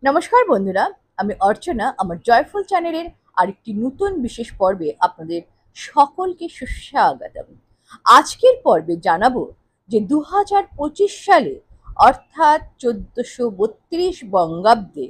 নমস্কার বন্ধুরা, আমি অর্চনা আমার জয়ফুল চ্যানেলের আরেকটি নতুন বিশেষ পর্বে আপনাদের সকলকে সুস্বাগতম। আজকের পর্বে জানাবো যে 2025 সালে অর্থাৎ 1432 বঙ্গাব্দে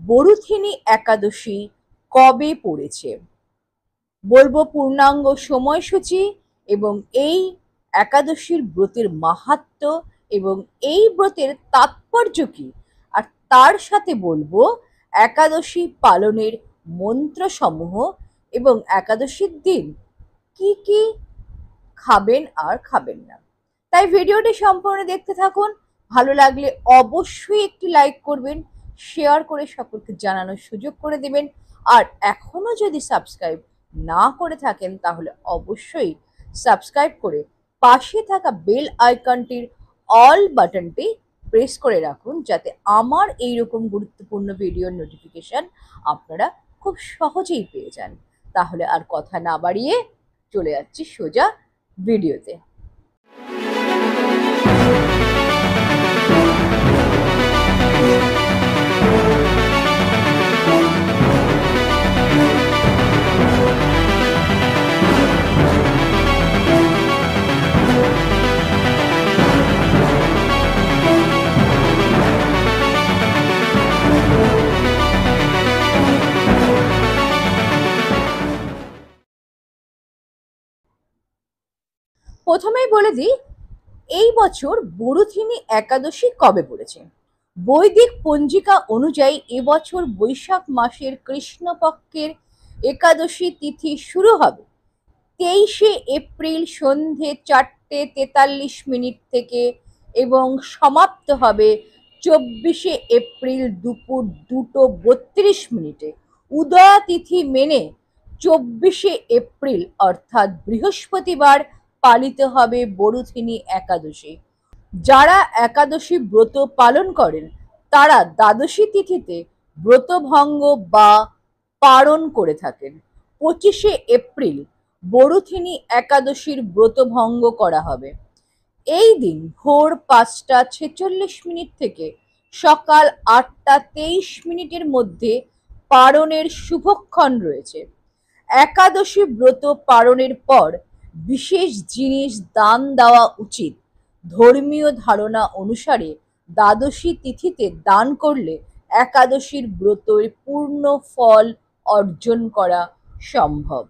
বরুথিনী একাদশী কবে পড়েছে, বলবো পূর্ণাঙ্গ সময়সূচি এবং এই একাদশীর ব্রতের মাহাত্ম্য এবং এই ব্রতের তাৎপর্য কি, আর তার সাথে বলবো একাদশী পালনের মন্ত্রসমূহ এবং একাদশীর দিন কি কি খাবেন আর খাবেন না। তাই ভিডিওটি সম্পূর্ণ দেখতে থাকুন। ভালো লাগলে অবশ্যই একটি লাইক করবেন, শেয়ার করে সকলকে জানানোর সুযোগ করে দেবেন। আর এখনো যদি সাবস্ক্রাইব না করে থাকেন তাহলে অবশ্যই সাবস্ক্রাইব করে পাশে থাকা বেল আইকনটির অল বাটনটি প্রেস করে রাখুন, যাতে আমার এইরকম গুরুত্বপূর্ণ ভিডিওর নোটিফিকেশন আপনারা খুব সহজেই পেয়ে যান। তাহলে আর কথা না বাড়িয়ে চলে যাচ্ছি সোজা ভিডিওতে। প্রথমেই বলে দিই এই বছর বরুথিনী একাদশী কবে পড়েছে। বৈদিক পঞ্জিকা অনুযায়ী এবছর বৈশাখ মাসের কৃষ্ণপক্ষের একাদশী তিথি শুরু হবে 23শে এপ্রিল সন্ধে 4:43 থেকে এবং সমাপ্ত হবে 24শে এপ্রিল দুপুর 2:32। উদয়া তিথি মেনে 24শে এপ্রিল অর্থাৎ বৃহস্পতিবার পালিত হবে বরুথিনী একাদশী। যারা একাদশী ব্রত পালন করেন তারা দ্বাদশী তিথিতে ব্রতভঙ্গ বা পারণ করে থাকেন। 25শে এপ্রিল বরুথিনী একাদশীর ব্রতভঙ্গ করা হবে। এই দিন ভোর 5:46 থেকে সকাল 8:23 মধ্যে পারণের শুভক্ষণ রয়েছে। একাদশী ব্রত পালনের পর বিশেষ জিনিস দান দেওয়া উচিত। ধর্মীয় ধারণা অনুসারে দ্বাদশী তিথিতে দান করলে একাদশীর ব্রতের পূর্ণ ফল অর্জন করা সম্ভব।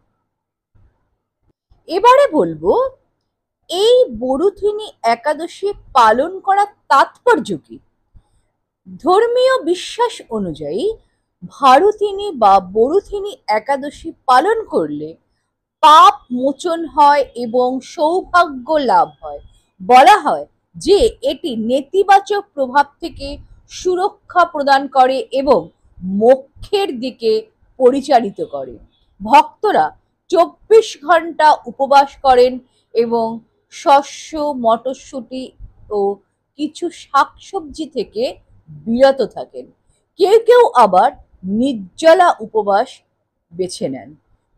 এবারে বলবো এই বরুথিনী একাদশী পালন করার তাৎপর্য কি। ধর্মীয় বিশ্বাস অনুযায়ী ভারুথিনী বা বরুথিনী একাদশী পালন করলে পাপ মোচন হয় এবং সৌভাগ্য লাভ হয়। বলা হয় যে এটি নেতিবাচক প্রভাব থেকে সুরক্ষা প্রদান করে এবং মোক্ষের দিকে পরিচালিত করে। ভক্তরা 24 ঘন্টা উপবাস করেন এবং শস্য, মটরশুঁটি ও কিছু শাকসবজি থেকে বিরত থাকেন। কেউ কেউ আবার নির্জলা উপবাস বেছে নেন।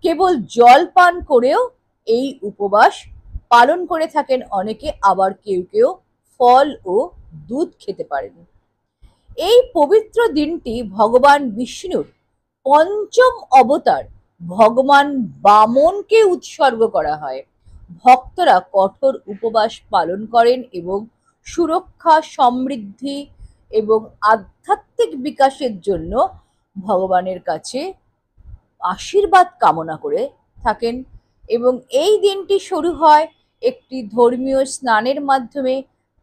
কেবল জল পান করেও এই উপবাস পালন করে থাকেন অনেকে, আবার কেউ কেউ ফল ও দুধ খেতে পারেন। এই পবিত্র দিনটি ভগবান বিষ্ণুর পঞ্চম অবতার ভগবান বামনকে উৎসর্গ করা হয়। ভক্তরা কঠোর উপবাস পালন করেন এবং সুরক্ষা, সমৃদ্ধি এবং আধ্যাত্মিক বিকাশের জন্য ভগবানের কাছে আশীর্বাদ কামনা করে থাকেন। এবং এই দিনটি শুরু হয় একটি ধর্মীয় স্নানের মাধ্যমে,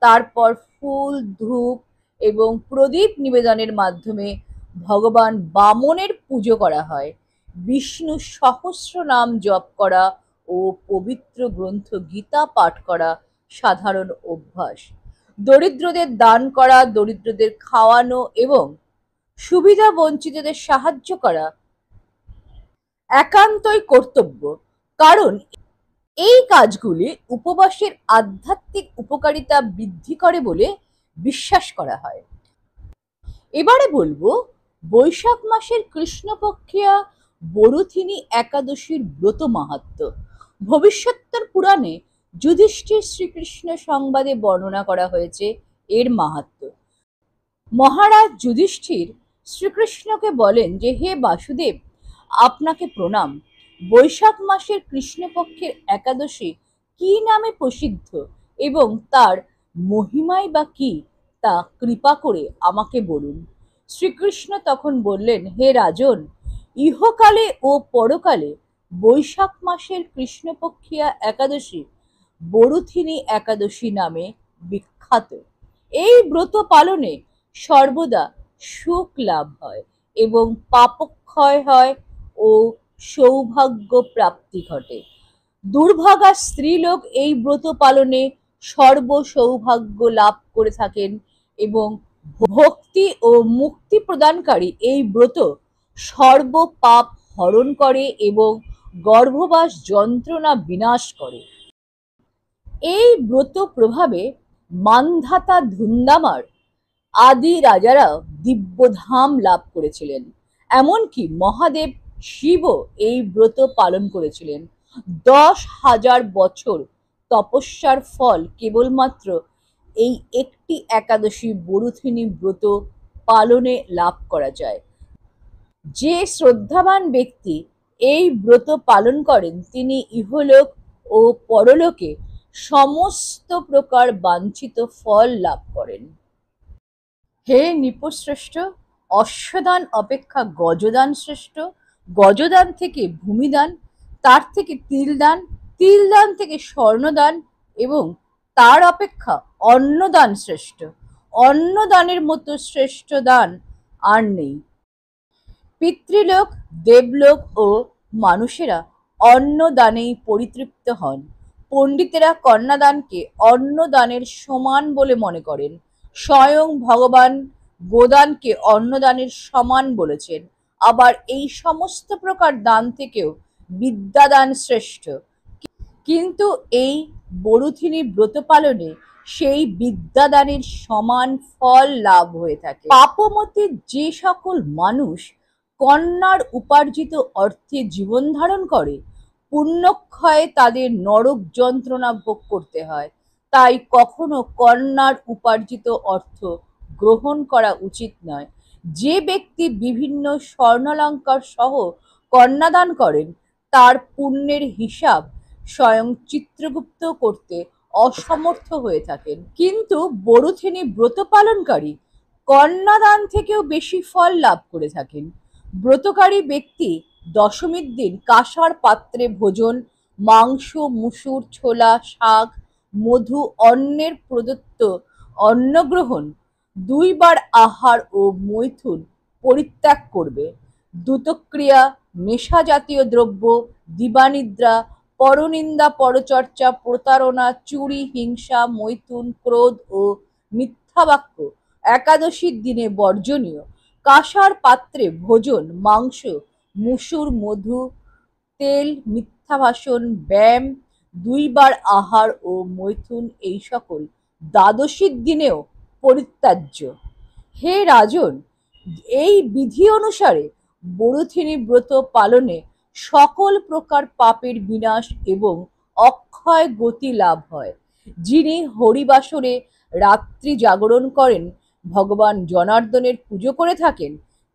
তারপর ফুল, ধূপ এবং প্রদীপ নিবেদনের মাধ্যমে ভগবান বামনের পুজো করা হয়। বিষ্ণু সহস্র নাম জপ করা ও পবিত্র গ্রন্থ গীতা পাঠ করা সাধারণ অভ্যাস। দরিদ্রদের দান করা, দরিদ্রদের খাওয়ানো এবং সুবিধা বঞ্চিতদের সাহায্য করা একান্তই কর্তব্য, কারণ এই কাজগুলি উপবাসের আধ্যাত্মিক উপকারিতা বৃদ্ধি করে বলে বিশ্বাস করা হয়। এবারে বলবো বৈশাখ মাসের কৃষ্ণপক্ষিয়া বরুথিনী একাদশীর ব্রত মাহাত্ম্য। ভবিষ্যোত্তর পুরাণে যুধিষ্ঠির শ্রীকৃষ্ণ সংবাদে বর্ণনা করা হয়েছে এর মাহাত্ম্য। মহারাজ যুধিষ্ঠির শ্রীকৃষ্ণকে বলেন যে হে বাসুদেব, আপনাকে প্রণাম। বৈশাখ মাসের কৃষ্ণপক্ষের একাদশী কি নামে প্রসিদ্ধ এবং তার মহিমাই বা কি, তা কৃপা করে আমাকে বলুন। শ্রীকৃষ্ণ তখন বললেন, হে রাজন, ইহকালে ও পরকালে বৈশাখ মাসের কৃষ্ণপক্ষিয়া একাদশী বরুথিনী একাদশী নামে বিখ্যাত। এই ব্রত পালনে সর্বদা সুখ লাভ হয় এবং পাপক্ষয় হয় ও সৌভাগ্য প্রাপ্তি ঘটে। দুর্ভাগা স্ত্রীলোক এই ব্রত পালনে সর্ব সৌভাগ্য লাভ করে থাকেন এবং ভক্তি ও মুক্তি প্রদানকারী এই ব্রত সর্ব পাপ হরণ করে এবং গর্ভবাস যন্ত্রণা বিনাশ করে। এই ব্রত প্রভাবে মান্ধাতা ধুন্দামার আদি রাজারা দিব্যধাম লাভ করেছিলেন। এমনকি মহাদেব শিবও এই ব্রত পালন করেছিলেন। 10,000 বছর তপস্যার ফল কেবলমাত্র এই একটি একাদশী বরুথিনী ব্রত পালনে লাভ করা যায়। যে শ্রদ্ধাবান ব্যক্তি এই ব্রত পালন করেন তিনি ইহলোক ও পরলোকে সমস্ত প্রকার বাঞ্ছিত ফল লাভ করেন। হে নৃপশ্রেষ্ঠ, অশ্বদান অপেক্ষা গজদান শ্রেষ্ঠ, গজদান থেকে ভূমিদান, তার থেকে তিলদান, তিলদান থেকে স্বর্ণদান এবং তার অপেক্ষা অন্নদান শ্রেষ্ঠ। অন্নদানের মতো শ্রেষ্ঠ দান আর নেই। পিতৃলোক, দেবলোক ও মানুষেরা অন্নদানেই পরিতৃপ্ত হন। পণ্ডিতেরা কন্যাদানকে অন্নদানের সমান বলে মনে করেন। স্বয়ং ভগবান গোদানকে অন্নদানের সমান বলেছেন। আবার এই সমস্ত প্রকার দান থেকেও বিদ্যাদান শ্রেষ্ঠ। কিন্তু এই বরুথিনী ব্রত পালনে সেই বিদ্যাদানের সমান ফল লাভ হয়ে থাকে। পাপমতে যে সকল মানুষ কন্যার উপার্জিত অর্থে জীবন ধারণ করে, পুণ্যক্ষয়ে তাদের নরক যন্ত্রণা ভোগ করতে হয়। তাই কখনো কন্যার উপার্জিত অর্থ গ্রহণ করা উচিত নয়। যে ব্যক্তি বিভিন্ন স্বর্ণালঙ্কার সহ কন্যাদান করেন তার পুণ্যের হিসাব স্বয়ং চিত্রগুপ্ত করতে অসমর্থ হয়ে থাকেন। কিন্তু বরুথিনী ব্রত পালনকারী কন্যাদান থেকেও বেশি ফল লাভ করে থাকেন। ব্রতকারী ব্যক্তি দশমীর দিন কাঁসার পাত্রে ভোজন, মাংস, মুসুর, ছোলা, শাক, মধু, অন্নের প্রদত্ত অন্নগ্রহণ, 2 বার আহার ও মৈথুন পরিত্যাগ করবে। দ্যুতক্রিয়া, নেশা জাতীয় দ্রব্য, দিবানিদ্রা, পরনিন্দা, পরচর্চা, প্রতারণা, চুরি, হিংসা, মৈথুন, ক্রোধ ও মিথ্যাবাক্য একাদশীর দিনে বর্জনীয়। কাঁসার পাত্রে ভোজন, মাংস, মুসুর, মধু, তেল, মিথ্যা ভাষণ, ব্যায়াম, 2 বার আহার ও মৈথুন এই সকল দ্বাদশীর দিনেও পরিত্যাজ্য। হে রাজন, এই বিধি অনুসারে বরুথিনী ব্রত পালনে সকল প্রকার পাপের বিনাশ এবং অক্ষয় গতি লাভ হয়। যিনি হরিবাসরে রাত্রি জাগরণ করেন, ভগবান জনার্দনের পুজো করে থাকেন,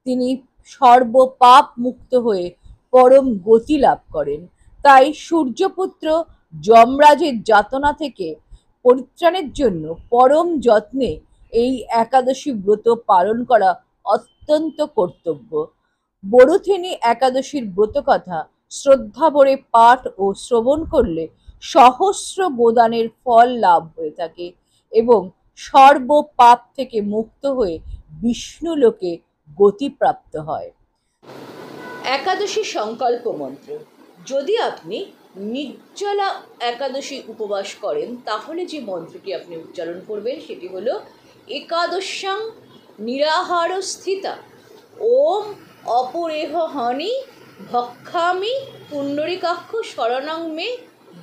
তিনি সর্ব পাপ মুক্ত হয়ে পরম গতি লাভ করেন। তাই সূর্যপুত্র যমরাজের যাতনা থেকে পরিত্রাণের জন্য পরম যত্নে এই একাদশী ব্রত পালন করা অত্যন্ত কর্তব্য। বরুথিনী একাদশীর ব্রতকথা শ্রদ্ধা ভরে পাঠ ও শ্রবণ করলে সহস্র গোদানের ফল লাভ হয়ে থাকে এবং সর্ব পাপ থেকে মুক্ত হয়ে বিষ্ণু লোকে গতিপ্রাপ্ত হয়। একাদশী সংকল্প মন্ত্র। যদি আপনি নির্জলা একাদশী উপবাস করেন তাহলে যে মন্ত্রটি আপনি উচ্চারণ করবেন সেটি হলো একাদশ্যাং নিরাহার স্থিতা ওম অপরেহ হানি ভক্ষামি পুণ্ডরিকাক্ষ শরণং মে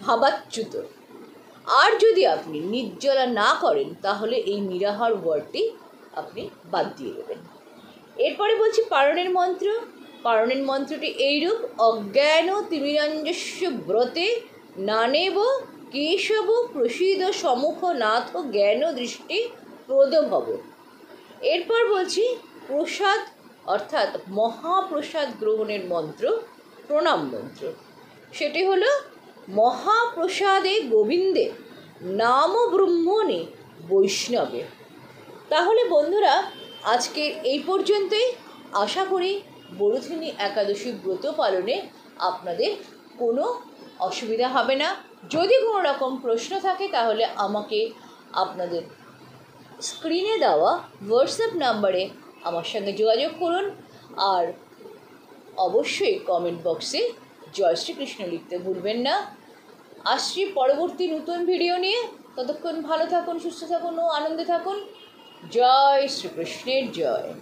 ভাবাচ্যুত। আর যদি আপনি নির্জলা না করেন তাহলে এই নিরাহার ওয়ার্ডটি আপনি বাদ দিয়ে দেবেন। এরপরে বলছি পারণের মন্ত্র। পারণের মন্ত্রটি এইরূপ: অজ্ঞান তিমিরাঞ্জস্য ব্রতে নানেব কেশব প্রসীদ সমুখ নাথ জ্ঞান দৃষ্টি প্রদভব। এরপর বলছি প্রসাদ অর্থাৎ মহাপ্রসাদ গ্রহণের মন্ত্র প্রণাম মন্ত্র। সেটি হলো মহাপ্রসাদে গোবিন্দে নাম ব্রহ্মণে বৈষ্ণবে। তাহলে বন্ধুরা, আজকের এই পর্যন্তই। আশা করি বরুথিনী একাদশী ব্রত পালনে আপনাদের কোনো অসুবিধা হবে না। যদি কোনো রকম প্রশ্ন থাকে তাহলে আমাকে আপনাদের স্ক্রিনে দেওয়া হোয়াটসঅ্যাপ নাম্বারে আমার সঙ্গে যোগাযোগ করুন। আর অবশ্যই কমেন্ট বক্সে জয় শ্রীকৃষ্ণ লিখতে ভুলবেন না। আসছি পরবর্তী নতুন ভিডিও নিয়ে। ততক্ষণ ভালো থাকুন, সুস্থ থাকুন ও আনন্দে থাকুন। জয় শ্রীকৃষ্ণের জয়।